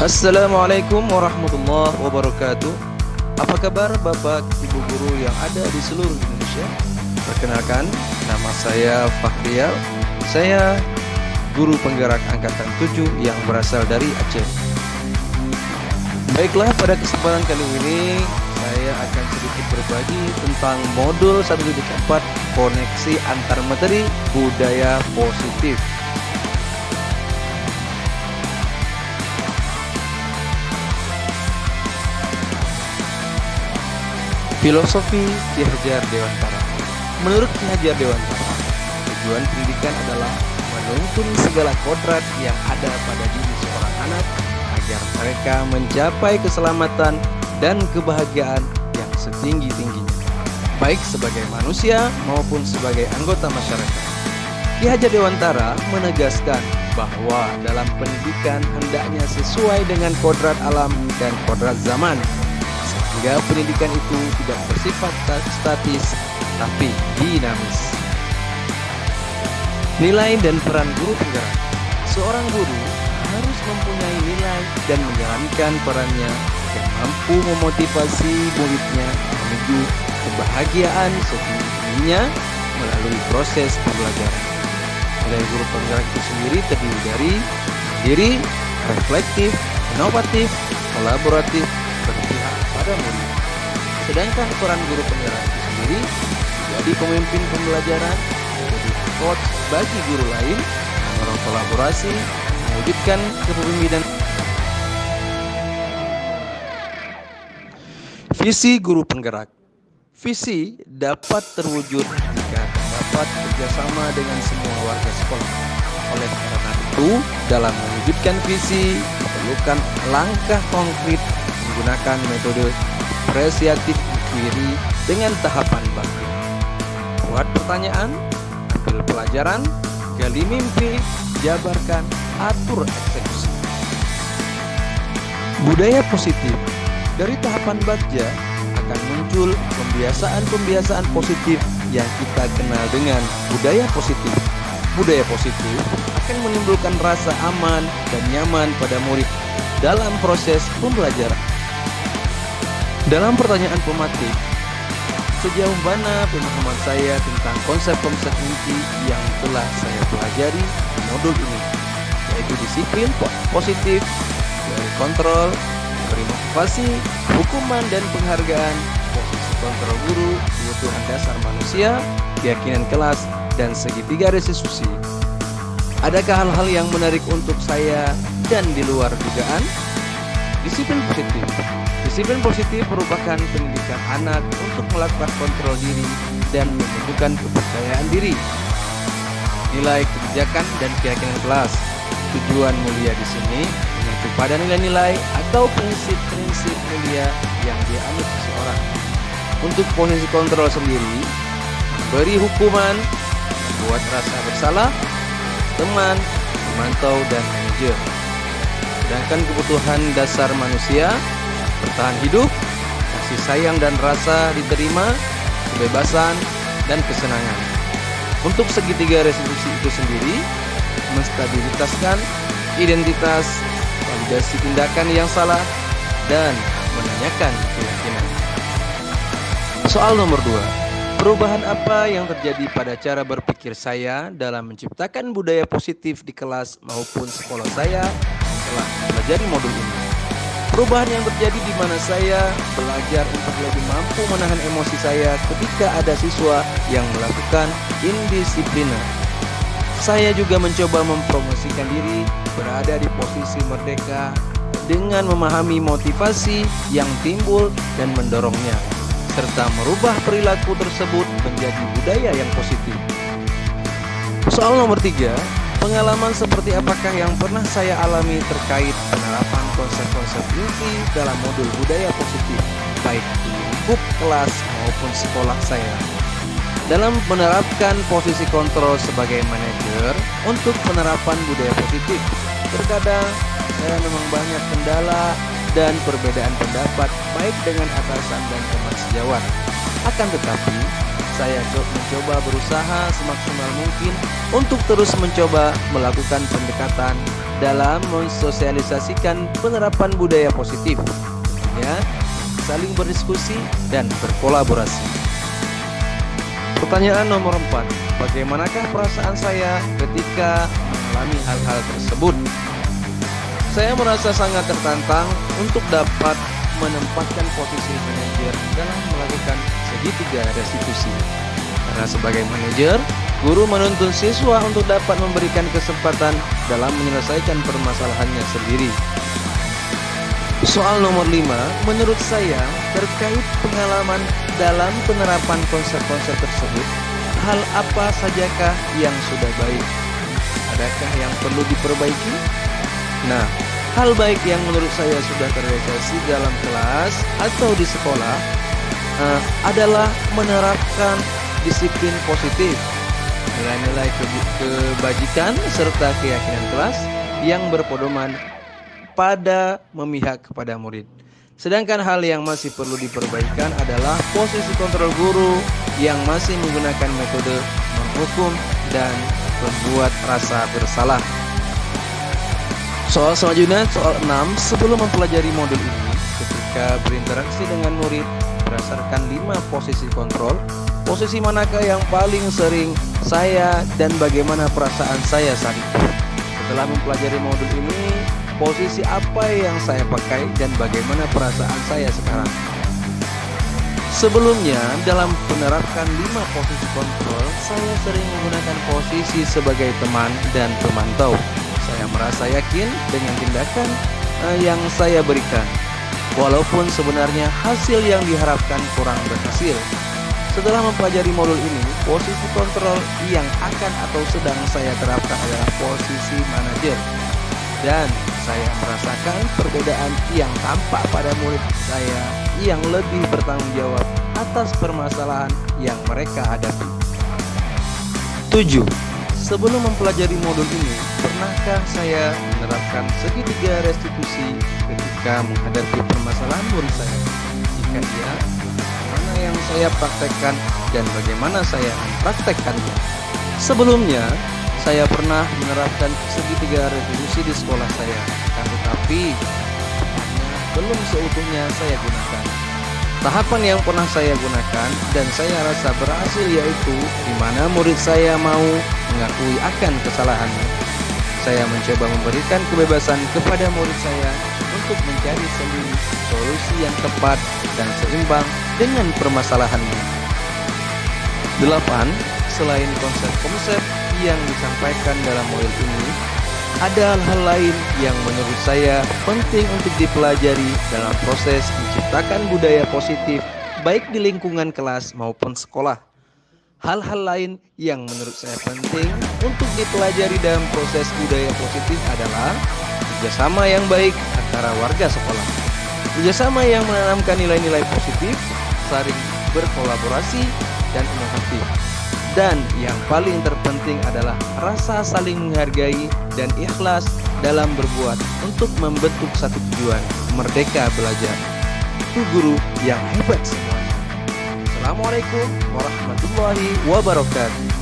Assalamualaikum warahmatullahi wabarakatuh. Apa kabar Bapak Ibu guru yang ada di seluruh Indonesia? Perkenalkan, nama saya Fahrial. Saya guru penggerak angkatan 7 yang berasal dari Aceh. Baiklah, pada kesempatan kali ini saya akan sedikit berbagi tentang modul 1.4 koneksi antar materi budaya positif. Filosofi Ki Hajar Dewantara. Menurut Ki Hajar Dewantara, tujuan pendidikan adalah menuntun segala kodrat yang ada pada diri seorang anak agar mereka mencapai keselamatan dan kebahagiaan yang setinggi-tingginya, baik sebagai manusia maupun sebagai anggota masyarakat. Ki Hajar Dewantara menegaskan bahwa dalam pendidikan hendaknya sesuai dengan kodrat alam dan kodrat zaman, sehingga pendidikan itu tidak bersifat statis tapi dinamis. Nilai dan peran guru penggerak. Seorang guru harus mempunyai nilai dan menjalankan perannya yang mampu memotivasi muridnya menuju kebahagiaan setinggi-tingginya melalui proses pembelajaran. Nilai guru penggerak itu sendiri terdiri dari mandiri, reflektif, inovatif, kolaboratif, berpihak pada murid. Sedangkan peran guru penggerak itu sendiri menjadi pemimpin pembelajaran, menjadi coach bagi guru lain, mendorong kolaborasi, mewujudkan kepemimpinan. Visi guru penggerak. Visi dapat terwujud jika terdapat kerjasama dengan semua warga sekolah. Oleh karena itu, dalam mewujudkan visi diperlukan langkah konkret menggunakan metode apresiatif inquiry dengan tahapan bagi. Buat pertanyaan, ambil pelajaran, gali mimpi, jabarkan, atur eksekusi. Budaya positif. Dari tahapan bagja akan muncul pembiasaan-pembiasaan positif yang kita kenal dengan budaya positif. Budaya positif akan menimbulkan rasa aman dan nyaman pada murid dalam proses pembelajaran. Dalam pertanyaan pematik, sejauh mana pemahaman saya tentang konsep-konsep inti yang telah saya pelajari di modul ini, yaitu disiplin positif, teori kontrol, teori motivasi, hukuman dan penghargaan, posisi kontrol guru, kebutuhan dasar manusia, keyakinan kelas, dan segitiga restitusi. Adakah hal-hal yang menarik untuk saya dan di luar dugaan? Disiplin positif. Disiplin positif merupakan pendidikan anak untuk melakukan kontrol diri dan menumbuhkan kepercayaan diri. Nilai kebijakan dan keyakinan kelas. Tujuan mulia di sini mengacu pada nilai-nilai atau prinsip-prinsip mulia yang dianut seseorang. Untuk posisi kontrol sendiri, memberi hukuman, membuat rasa bersalah, teman, memantau, dan manajer. Sedangkan kebutuhan dasar manusia, bertahan hidup, kasih sayang dan rasa diterima, kebebasan, dan kesenangan. Untuk segitiga restitusi itu sendiri, menstabilitaskan identitas, validasi tindakan yang salah, dan menanyakan keyakinan. Soal nomor 2. Perubahan apa yang terjadi pada cara berpikir saya dalam menciptakan budaya positif di kelas maupun sekolah saya setelah mempelajari modul ini? Perubahan yang terjadi di mana saya belajar untuk lebih mampu menahan emosi saya ketika ada siswa yang melakukan indisipliner. Saya juga mencoba mempromosikan diri berada di posisi merdeka dengan memahami motivasi yang timbul dan mendorongnya, serta merubah perilaku tersebut menjadi budaya yang positif. Soal nomor 3, pengalaman seperti apakah yang pernah saya alami terkait penerapan konsep-konsep inti dalam modul budaya positif, baik di lingkup kelas maupun sekolah saya. Dalam menerapkan posisi kontrol sebagai manajer untuk penerapan budaya positif, terkadang saya memang banyak kendala dan perbedaan pendapat baik dengan atasan dan teman sejawat. Akan tetapi, saya mencoba berusaha semaksimal mungkin untuk terus mencoba melakukan pendekatan dalam mensosialisasikan penerapan budaya positif, tentunya saling berdiskusi dan berkolaborasi. Pertanyaan nomor 4, bagaimanakah perasaan saya ketika mengalami hal-hal tersebut? Saya merasa sangat tertantang untuk dapat menempatkan posisi manajer dalam melakukan segitiga restitusi. Karena sebagai manajer, guru menuntun siswa untuk dapat memberikan kesempatan dalam menyelesaikan permasalahannya sendiri. Soal nomor 5, menurut saya terkait pengalaman dalam penerapan konsep-konsep tersebut, hal apa sajakah yang sudah baik? Adakah yang perlu diperbaiki? Nah, hal baik yang menurut saya sudah terrealisasi dalam kelas atau di sekolah adalah menerapkan disiplin positif, nilai-nilai kebajikan serta keyakinan kelas yang berpedoman pada memihak kepada murid. Sedangkan hal yang masih perlu diperbaikan adalah posisi kontrol guru yang masih menggunakan metode menghukum dan membuat rasa bersalah. Soal selanjutnya, soal 6, sebelum mempelajari modul ini, ketika berinteraksi dengan murid berdasarkan 5 posisi kontrol, posisi manakah yang paling sering saya dan bagaimana perasaan saya saat itu? Setelah mempelajari modul ini, posisi apa yang saya pakai dan bagaimana perasaan saya sekarang? Sebelumnya, dalam menerapkan 5 posisi kontrol, saya sering menggunakan posisi sebagai teman dan pemantau. Saya merasa yakin dengan tindakan yang saya berikan, walaupun sebenarnya hasil yang diharapkan kurang berhasil. Setelah mempelajari modul ini, posisi kontrol yang akan atau sedang saya terapkan adalah posisi manajer. Dan saya merasakan perbedaan yang tampak pada murid saya yang lebih bertanggung jawab atas permasalahan yang mereka hadapi. 7. Sebelum mempelajari modul ini, pernahkah saya menerapkan segitiga restitusi ketika menghadapi permasalahan murid saya? Jika iya, mana yang saya praktekkan dan bagaimana saya mempraktekkannya? Sebelumnya, saya pernah menerapkan segitiga restitusi di sekolah saya, tetapi belum seutuhnya saya gunakan. Tahapan yang pernah saya gunakan dan saya rasa berhasil yaitu di mana murid saya mau mengakui akan kesalahannya. Saya mencoba memberikan kebebasan kepada murid saya untuk mencari sendiri solusi yang tepat dan seimbang dengan permasalahannya. 8. Selain konsep-konsep yang disampaikan dalam modul ini, ada hal-hal lain yang menurut saya penting untuk dipelajari dalam proses menciptakan budaya positif baik di lingkungan kelas maupun sekolah. Hal-hal lain yang menurut saya penting untuk dipelajari dalam proses budaya positif adalah kerjasama yang baik antara warga sekolah, kerjasama yang menanamkan nilai-nilai positif, saling berkolaborasi dan inovatif. Dan yang paling terpenting adalah rasa saling menghargai dan ikhlas dalam berbuat untuk membentuk satu tujuan, merdeka belajar. Itu guru yang hebat semuanya. Assalamualaikum warahmatullahi wabarakatuh.